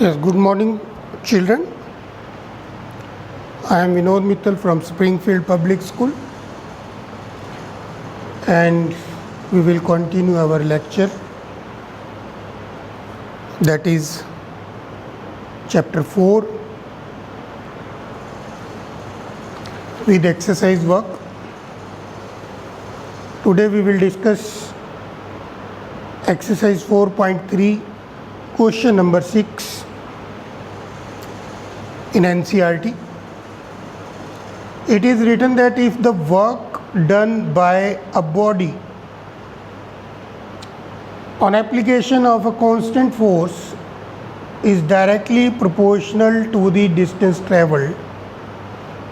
Yes, good morning, children. I am Vinod Mittal from Springfield Public School, and we will continue our lecture, that is chapter 4 with exercise work. Today we will discuss exercise 4.3, question number 6 in NCERT. It is written that if the work done by a body on application of a constant force is directly proportional to the distance travelled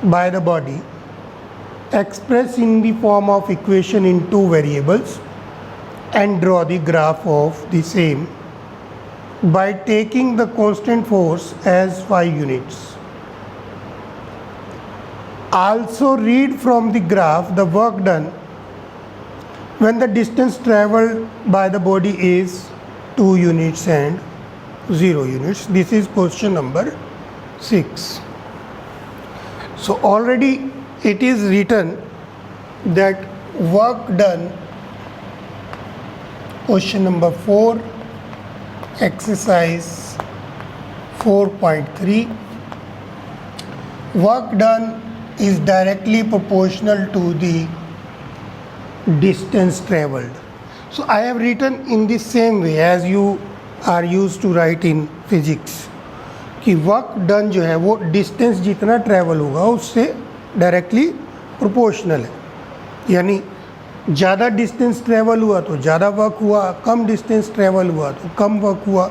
by the body, express in the form of equation in two variables and draw the graph of the same by taking the constant force as 5 units. Also read from the graph the work done when the distance travelled by the body is 2 units and 0 units. This is question number 6. So already it is written that work done, question number 4, exercise 4.3, work done is directly proportional to the distance travelled. So I have written in the same way as you are used to write in physics कि work done जो है वो distance जितना travel होगा उससे directly proportional है, यानी ज़्यादा डिस्टेंस ट्रैवल हुआ तो ज़्यादा वर्क हुआ, कम डिस्टेंस ट्रैवल हुआ तो कम वर्क हुआ,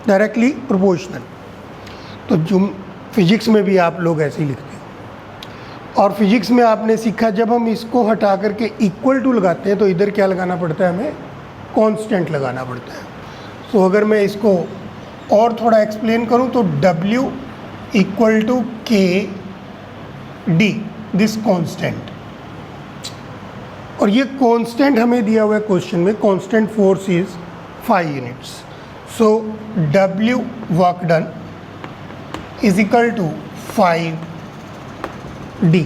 डायरेक्टली प्रोपोर्शनल. तो जो फिजिक्स में भी आप लोग ऐसे ही लिखते हैं. और फिजिक्स में आपने सीखा जब हम इसको हटा करके इक्वल टू लगाते हैं तो इधर क्या लगाना पड़ता है, हमें कांस्टेंट लगाना पड़ता है. सो अगर मैं इसको और थोड़ा एक्सप्लेन करूं तो W equal to k d, this constant. और ये कांस्टेंट हमें दिया हुआ है क्वेश्चन में. Constant force is 5 units. So W work done is equal to 5D.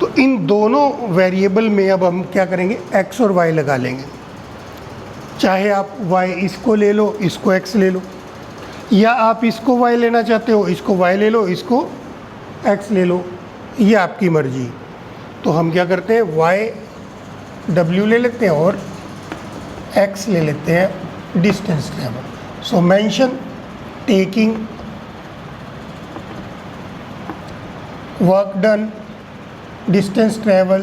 तो इन दोनों वेरिएबल में अब हम क्या करेंगे, x और y लगा लेंगे. चाहे आप y इसको ले लो, इसको x ले लो, या आप इसको y लेना चाहते हो, इसको y ले लो, इसको x ले लो, ये आपकी मर्जी. तो हम क्या करते हैं, y w ले लेते हैं और x ले लेते हैं distance travel. So mention taking work done, distance travel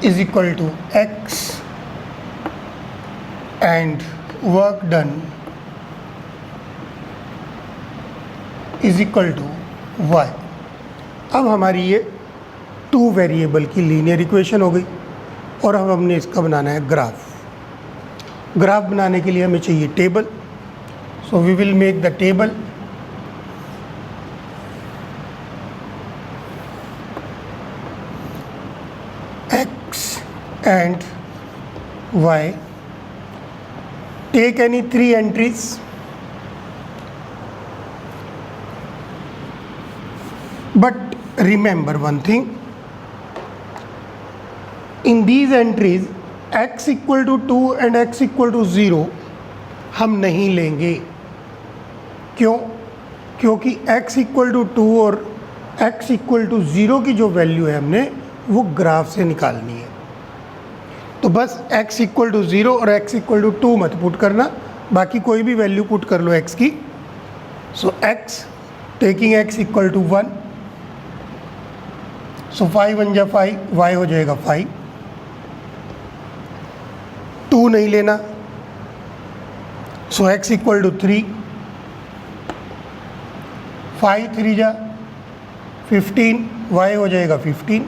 is equal to x and work done is equal to y. अब हमारी ये 2 वेरिएबल की लीनियर इक्वेशन हो गई और अब हमने इसका बनाना है ग्राफ. ग्राफ बनाने के लिए हमें चाहिए table. So we will make the table. X and Y. Take any 3 entries. But remember one thing. In these entries, x equal to 2 and x equal to 0 हम नहीं लेंगे. क्यों? क्योंकि x इक्वल टू 2 और x इक्वल टू 0 की जो value है हमने वो ग्राफ से निकालनी है. तो बस x इक्वल टू 0 और x इक्वल टू 2 मत पुट करना, बाकी कोई भी वैल्यू पुट कर लो x की. So x taking x equal to 1, so 5 1 जा 5, y हो जाएगा 5. 2 नहीं लेना, सो x इक्वल टू 3, 5 3 जा 15, y हो जाएगा 15.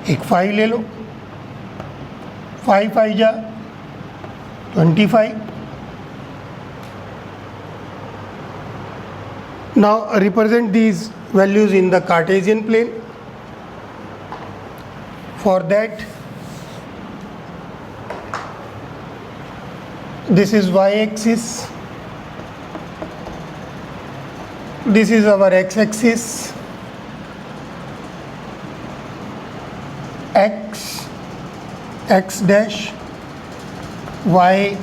एक 5 ले लो, 5 5 जा 25. Now represent these values in the Cartesian plane. For that, this is y-axis, this is our x-axis, x dash, y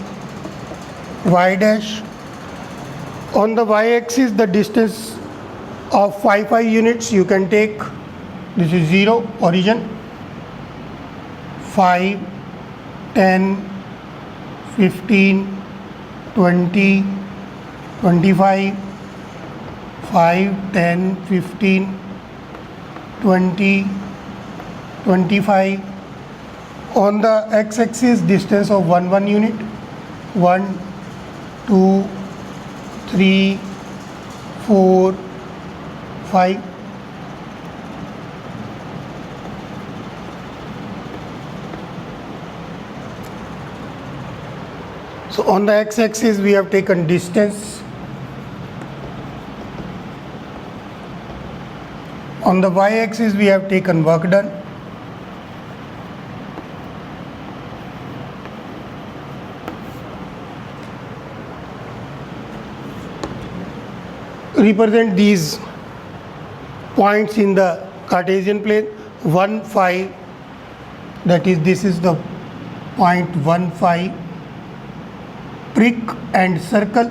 dash. On the y-axis, the distance of 5 units you can take. This is 0 origin, 5, 10, 15, 20, 25, 5, 10, 15, 20, 25. On the x-axis, distance of 1 unit, 1, 2, 3, 4, 5. So on the x-axis we have taken distance. On the y-axis we have taken work done. Represent these points in the Cartesian plane. 1, 5, that is, this is the point 1, 5. Prick and circle,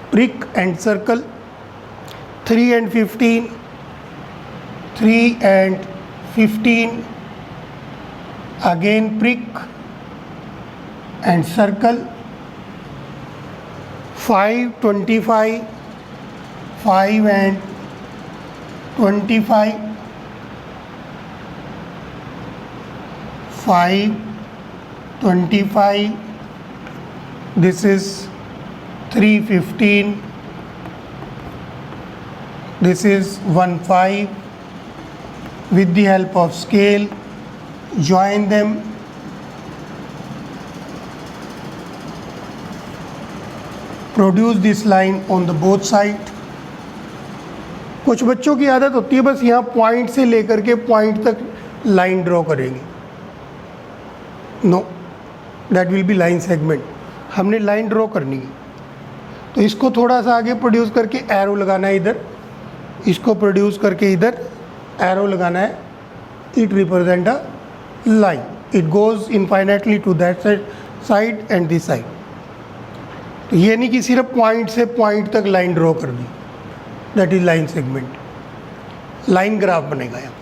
prick and circle. 3 and 15, 3 and 15, again prick and circle. 5, 25, 5 and 25, 5, 25. This is 315, this is 15. With the help of scale, join them. Produce this line on the both side. कुछ बच्चों की आदत होती है बस यहाँ point से लेकर के पॉइंट तक लाइन ड्रॉ करेंगे. No, that will be line segment. हमने लाइन ड्रॉ करनी है तो इसको थोड़ा सा आगे प्रोड्यूस करके एरो लगाना है इधर, इसको प्रोड्यूस करके इधर एरो लगाना है. It represent a line. It goes infinitely to that side and this side. तो ये नहीं कि सिर्फ पॉइंट से पॉइंट तक लाइन ड्रॉ कर दी. That is line segment. Line graph बनेगा यहाँ,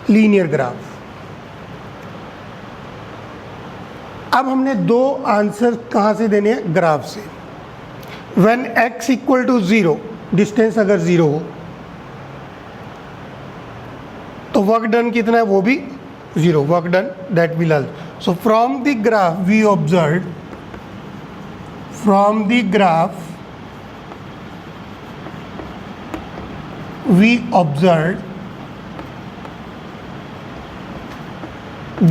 लीनियर ग्राफ. अब हमने दो आंसर कहाँ से देने हैं? ग्राफ से. When x equal to 0, distance अगर 0 हो तो वर्क डन कितना है? वो भी 0. Work done that will also. So from the graph we observe, from the graph we observed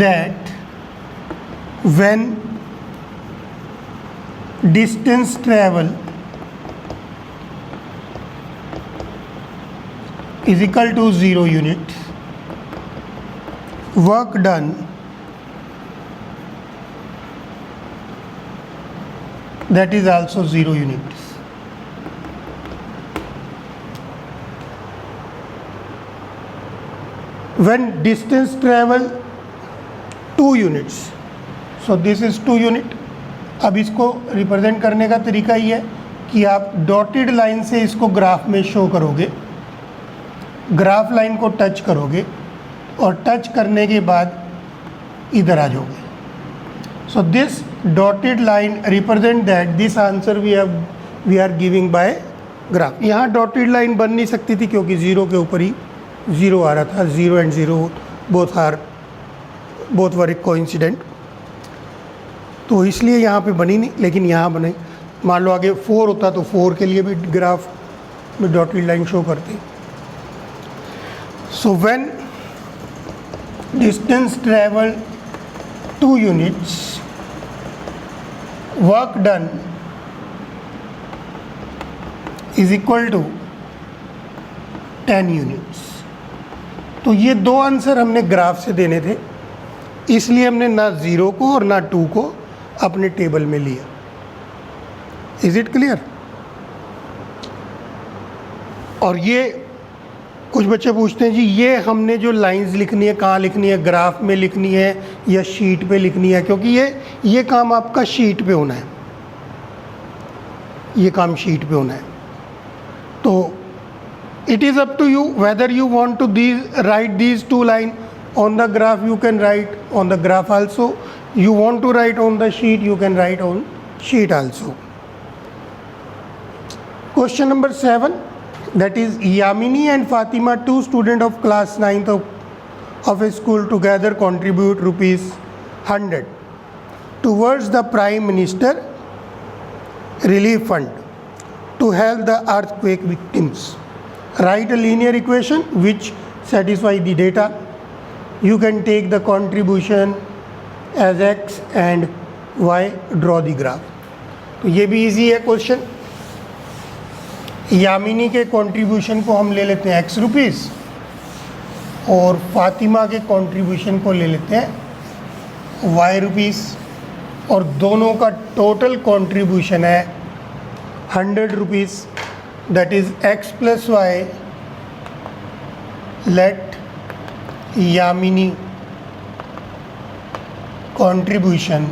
that when distance travel is equal to 0 units, work done that is also 0 units. When distance travel 2 units, so this is 2 unit. अब इसको represent करने का तरीका ये है कि आप dotted line से इसको ग्राफ में शो करोगे, ग्राफ लाइन को टच करोगे और टच करने के बाद इधर आ जाओगे. So this dotted line represent that this answer we are giving by graph. यहाँ डॉटेड लाइन बन नहीं सकती थी क्योंकि 0 के ऊपर ही 0 आ रहा था. 0 and 0 बोथ वर कोइंसिडेंट, तो इसलिए यहाँ पे बनी नहीं, लेकिन यहाँ बने. मान लो आगे 4 होता तो 4 के लिए भी ग्राफ में डॉटेड लाइन शो करती. So when distance travel 2 units, work done is equal to 10 units. तो ये दो आंसर हमने ग्राफ से देने थे, इसलिए हमने ना 0 को और ना 2 को अपने टेबल में लिया। Is it clear? और ये कुछ बच्चे पूछते हैं जी ये हमने जो लाइंस लिखनी है कहाँ लिखनी है, ग्राफ में लिखनी है या शीट पे लिखनी है, क्योंकि ये काम आपका शीट पे होना है, ये काम शीट पे होना है। तो it is up to you whether you want to write these two line on the graph, you can write on the graph also, you want to write on the sheet, you can write on sheet also. Question number 7, that is Yamini and Fatima, two students of class 9th of a school, together contribute rupees 100 towards the Prime Minister Relief Fund to help the earthquake victims. Write a linear equation which satisfy the data. You can take the contribution as x and y, draw the graph. तो ये भी easy है question. Yamini के contribution को हम ले लेते हैं x रुपीज़ और फातिमा के कंट्रीब्यूशन को ले लेते हैं y रुपीज़, और दोनों का टोटल कंट्रीब्यूशन है 100 rupees, that is x plus y. Let Yamini contribution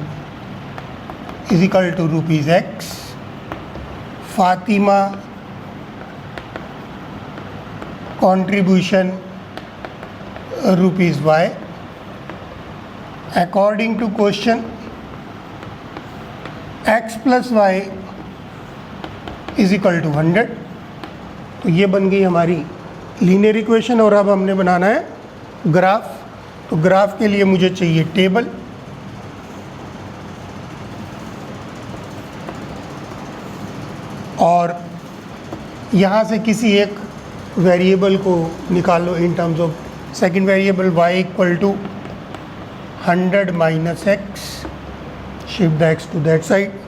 is equal to rupees x, Fatima contribution rupees y. According to question, x plus y is equal to 100. तो ये बन गई हमारी linear equation. और अब हमने बनाना है ग्राफ। तो ग्राफ के लिए मुझे चाहिए टेबल, और यहाँ से किसी एक वेरिएबल को निकालो in terms of second variable y equal to 100 x एक्स, shift the x to that side,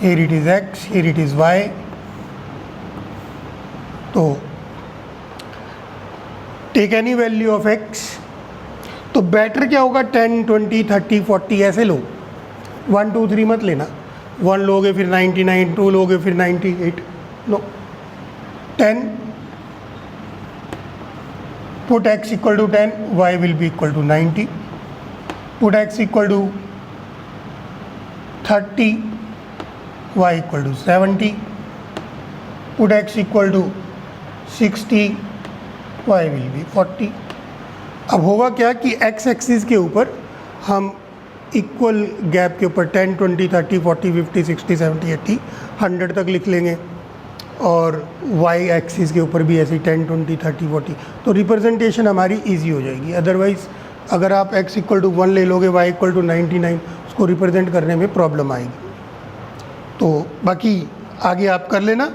here it is x, here it is y। तो take any value of x। तो बेटर क्या होगा, 10, 20, 30, 40 ऐसे लो, 1, 2, 3 मत लेना। 1 लोगे फिर 99, 2 लोगे फिर 98, no 10। Put x equal to 10, y will be equal to 90। Put x equal to 30, y equal to 70। Put x equal to 60, y will be 40। अब होगा क्या कि x एक्सिस के ऊपर हम इक्वल गैप के ऊपर 10, 20, 30, 40, 50, 60, 70, 80, 100 तक लिख लेंगे, और y एक्सिस के ऊपर भी ऐसे 10, 20, 30, 40। तो रिप्रेजेंटेशन हमारी इजी हो जाएगी। अदरवाइज़ अगर आप x इक्वल टू 1 ले लोगे, y इक्वल टू 99, उसको रिप्रेजेंट करने में प्रॉब्लम आएगी। तो बाकी आगे आप कर लेना,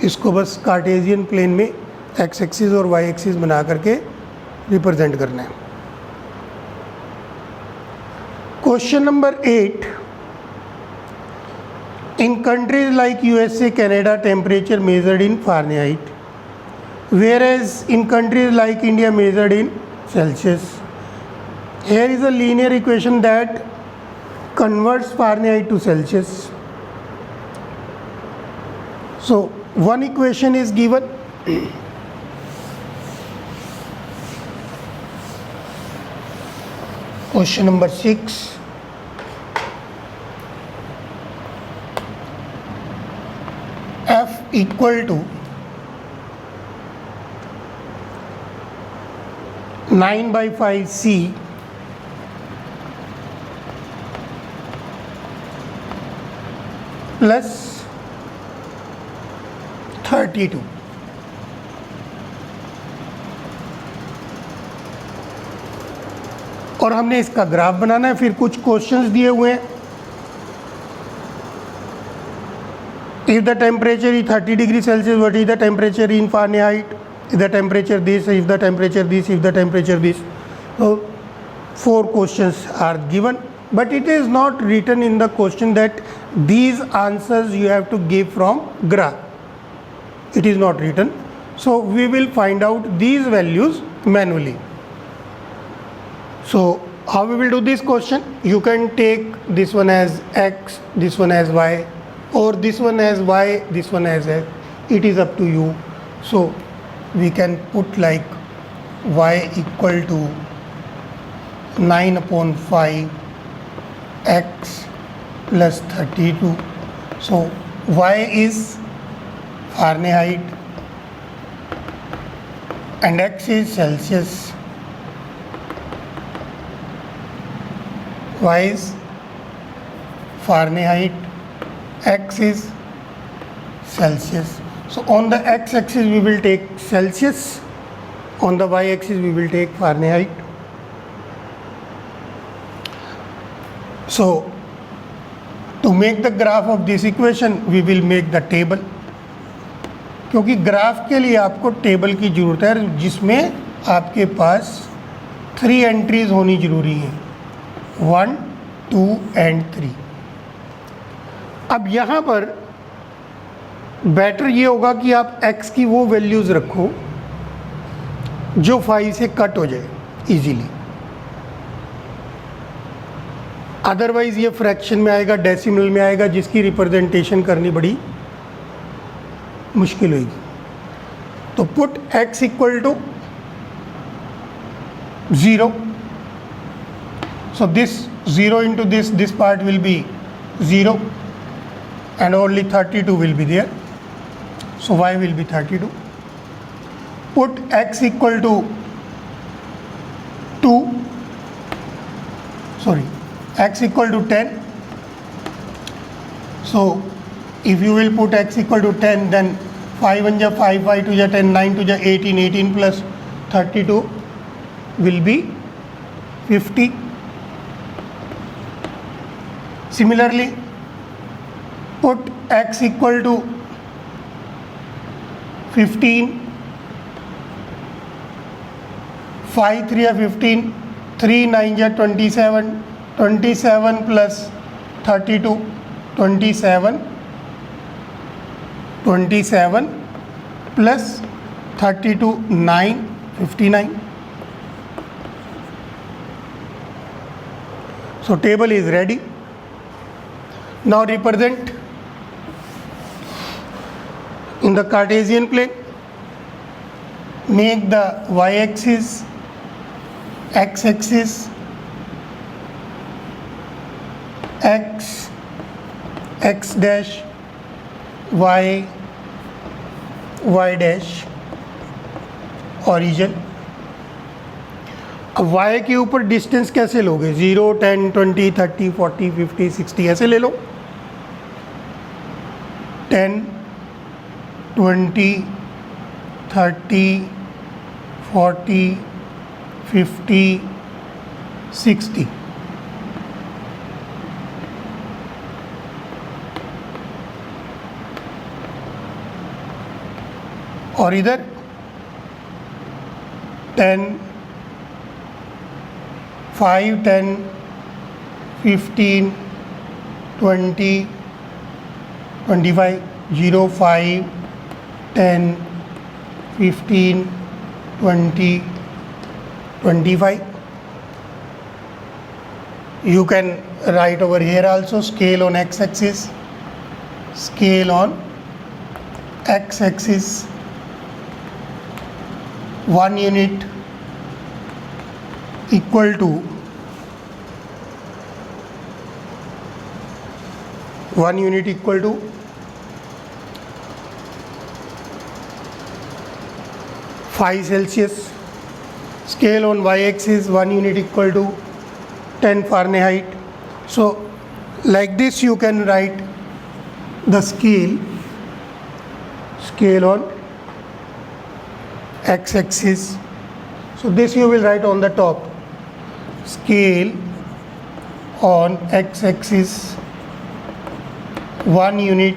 इसको बस कार्टेशियन प्लेन में x एक्सिस और y एक्सिस बना करके रिप्रेजेंट करना है। Question number 8, in countries like USA, Canada, temperature measured in Fahrenheit, whereas in countries like India measured in Celsius. Here is a linear equation that converts Fahrenheit to Celsius. So one equation is given, question number 6, F equal to 9/5 C plus 32। और हमने इसका graph बनाना है। फिर कुछ questions दिए हुए हैं। If the temperature is 30 degree Celsius, what is the temperature in Fahrenheit, if the temperature this, if the temperature this, if the temperature this. तो 4 questions are given, but it is not written in the question that these answers you have to give from graph. It is not written. So we will find out these values manually. So how we will do this question? You can take this one as x, this one as y, or this one as y, this one as x. It is up to you. So we can put like y equal to 9/5 x plus 32. So y is Fahrenheit and x is Celsius. Y is Fahrenheit, x is Celsius. So on the x-axis we will take Celsius, on the y-axis we will take Fahrenheit. So to make the graph of this equation we will make the table, क्योंकि graph के लिए आपको table की ज़रूरत है जिसमें आपके पास 3 entries होनी ज़रूरी हैं, 1, 2 and 3. अब यहाँ पर बेटर ये होगा कि आप x की वो वैल्यूज़ रखो जो 5 से कट हो जाए इजीली. अदरवाइज़ ये फ्रैक्शन में आएगा, डेसिमल में आएगा, जिसकी रिप्रेजेंटेशन करनी बड़ी मुश्किल होगी. तो put x equal to 0. So this 0 into this part will be 0 and only 32 will be there. So y will be 32. Put x equal to 2. Sorry, x equal to 10. So if you will put x equal to 10, then 5 1 ja 5, 5 2 ja 10, 9 2 ja 18, 18 plus 32 will be 50. Similarly, put x equal to 15, 5 3 ja 15, 3 9 ja 27, 27 plus 32, 27 plus 32, 9, 59. So table is ready. Now represent in the Cartesian plane. Make the y-axis, x-axis, x dash, y dash, origin. अब y के ऊपर distance कैसे लोगे? 0, 10, 20, 30, 40, 50, 60 ऐसे ले लो. 10, 20, 30, 40, 50, 60. और इधर 10, 5, 10, 15, 20, 25, 0, 5, 10, 15, 20, 25. You can write over here also scale on x-axis, scale on x-axis, 1 unit equal to 5 Celsius. Scale on y-axis, 1 unit equal to 10 Fahrenheit. So like this you can write the scale on x-axis. So this you will write on the top, scale on x-axis, 1 unit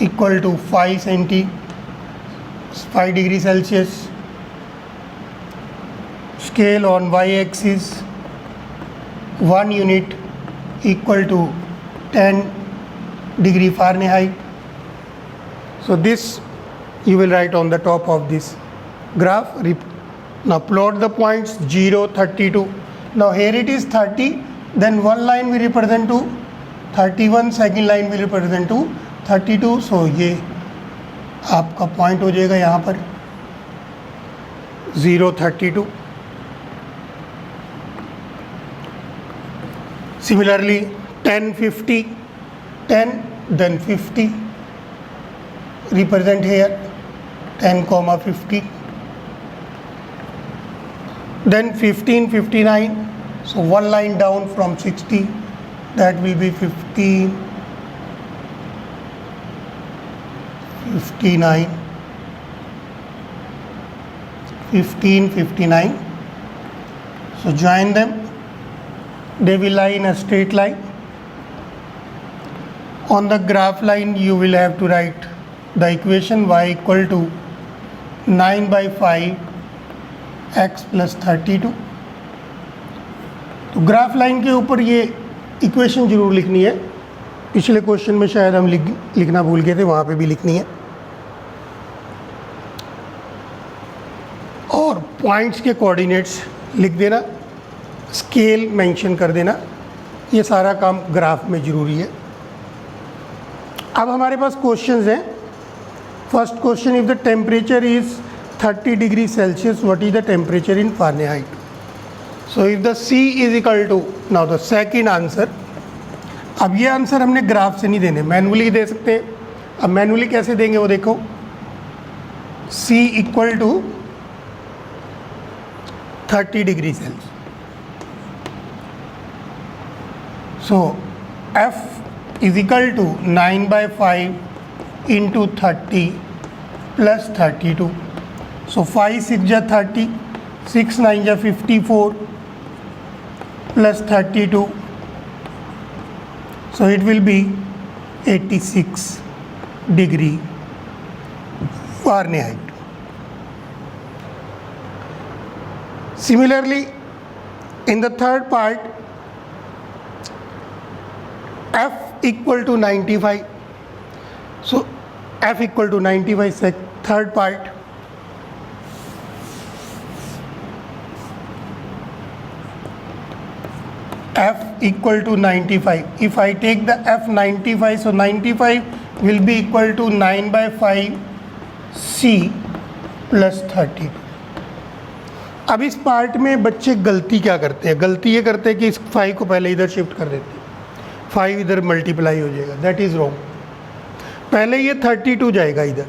equal to 5 degrees Celsius. Scale on y-axis, 1 unit equal to 10 degree Fahrenheit. So this you will write on the top of this graph. Now plot the points 0, 32. Now here it is 30, then one line will represent to 31, second line will represent to 32. So ये आपका point हो जाएगा यहाँ पर 0, 32. Similarly 10, 50, 10 then 50 represent here 10, 50. Then 15, 59. So one line down from 60, that will be 15, 59, 15, 59. So join them. They will lie in a straight line. On the graph line, you will have to write the equation y equal to 9/5 x plus 32. तो graph line के ऊपर ये equation ज़रूर लिखनी है. पिछले question में शायद हम लिखना भूल गए थे, वहाँ पे भी लिखनी है. और पॉइंट्स के कोऑर्डिनेट्स लिख देना, स्केल मेंशन कर देना. ये सारा काम ग्राफ में ज़रूरी है. अब हमारे पास क्वेश्चंस हैं. First question, if the temperature is 30 degree Celsius, what is the temperature in Fahrenheit. So if the C is equal to, now the second answer. अब ये आंसर हमने ग्राफ से नहीं देने, मैनुअली दे सकते हैं. अब मैनुअली कैसे देंगे वो देखो. C equal to 30 degree Celsius. So F is equal to 9/5 into 30 plus 32. So 5 6 जा 30, 6 9 जा 54 plus 32. So it will be 86 degree Fahrenheit. Similarly, in the third part, F equal to 95. So F equal to 95, third part. F equal to 95. If I take the F 95, so 95 will be equal to 9/5 C plus 32. अब इस part में बच्चे गलती क्या करते हैं? गलती ये करते हैं कि इस 5 को पहले इधर शिफ्ट कर देते हैं, 5 इधर मल्टीप्लाई हो जाएगा. That is wrong. पहले ये 32 जाएगा इधर.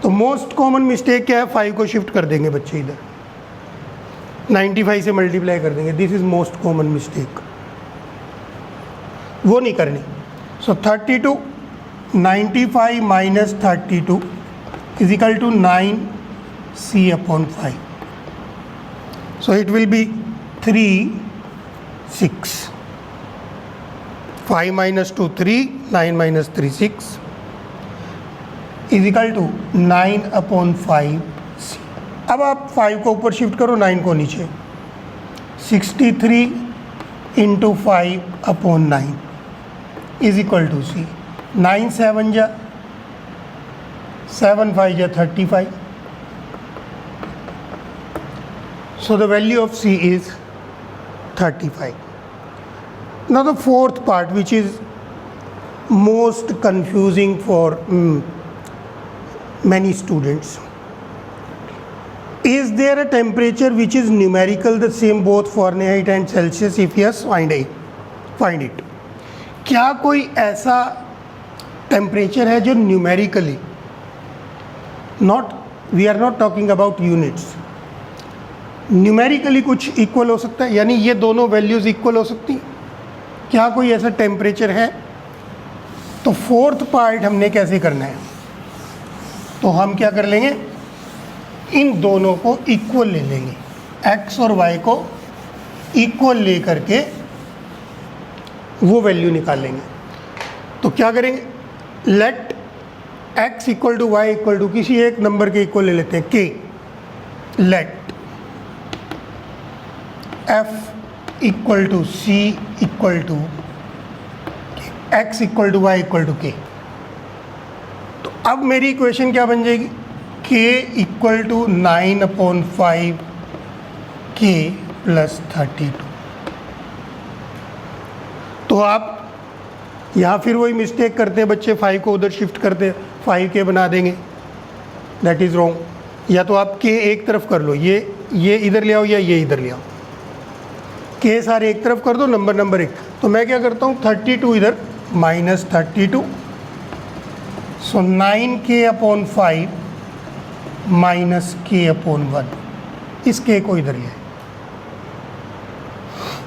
तो मोस्ट कॉमन मिस्टेक क्या है? 5 को शिफ्ट कर देंगे बच्चे इधर, 95 से मल्टीप्लाई कर देंगे. This is most common mistake, वो नहीं करनी. So 32, 95 minus 32 is equal to 9C/5. So it will be 3, 6. 5 minus 2 3, 9 minus 3 6 is equal to 9/5. अब आप 5 को ऊपर शिफ्ट करो, 9 को नीचे. 63 into 5/9 is equal to C. 9 7 जा 7 5 जा 35. So the value of C is 35. Now the fourth part, which is most confusing for many students. Is there a temperature which is numerical the same both Fahrenheit and Celsius? If yes, find it. क्या कोई ऐसा temperature है जो numerically, we are not talking about units, numerically कुछ equal हो सकता है, यानी ये दोनों वैल्यूज़ इक्वल हो सकती हैं? क्या कोई ऐसा टेम्परेचर है? तो फोर्थ पार्ट हमने कैसे करना है? तो हम क्या कर लेंगे, इन दोनों को इक्वल ले लेंगे, x और y को इक्वल ले करके वो वैल्यू निकाल लेंगे. तो क्या करेंगे, let x equal to y equal to किसी एक नंबर के इक्वल ले लेते हैं, k. Let f equal to c equal to x equal to y equal to k. तो अब मेरी इक्वेशन क्या बन जाएगी, k equal to 9/5 k plus 32। तो आप यहाँ फिर वही मिस्टेक करते हैं बच्चे, 5 को उधर शिफ्ट करते 5k बना देंगे, दैट इज़ रॉन्ग। या तो आप k एक तरफ कर लो, ये इधर ले आओ या ये इधर ले आओ, k सारे एक तरफ कर दो, नंबर एक। तो मैं क्या करता हूँ 32 इधर माइनस 32, सो 9k/5 माइनस k/1, इस k को इधर ले,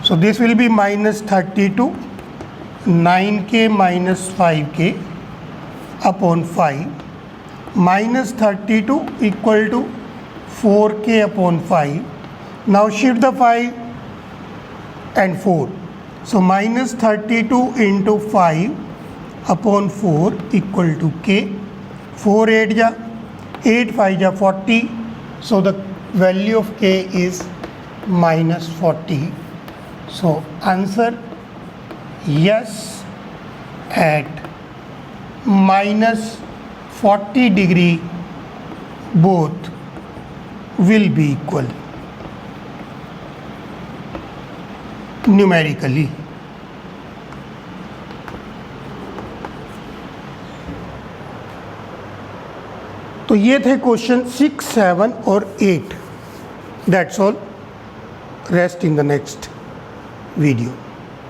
so this will be minus 32 9k minus 5k upon 5 minus 32 equal to 4k upon 5। Now shift the 5 and 4, so minus 32 into 5 upon 4 equal to k, 4 8 ja, 8 5 ja 40, so the value of k is minus 40. So answer yes, at minus 40 degree both will be equal numerically. तो ये थे question 6, 7 और 8। That's all, rest in the next video.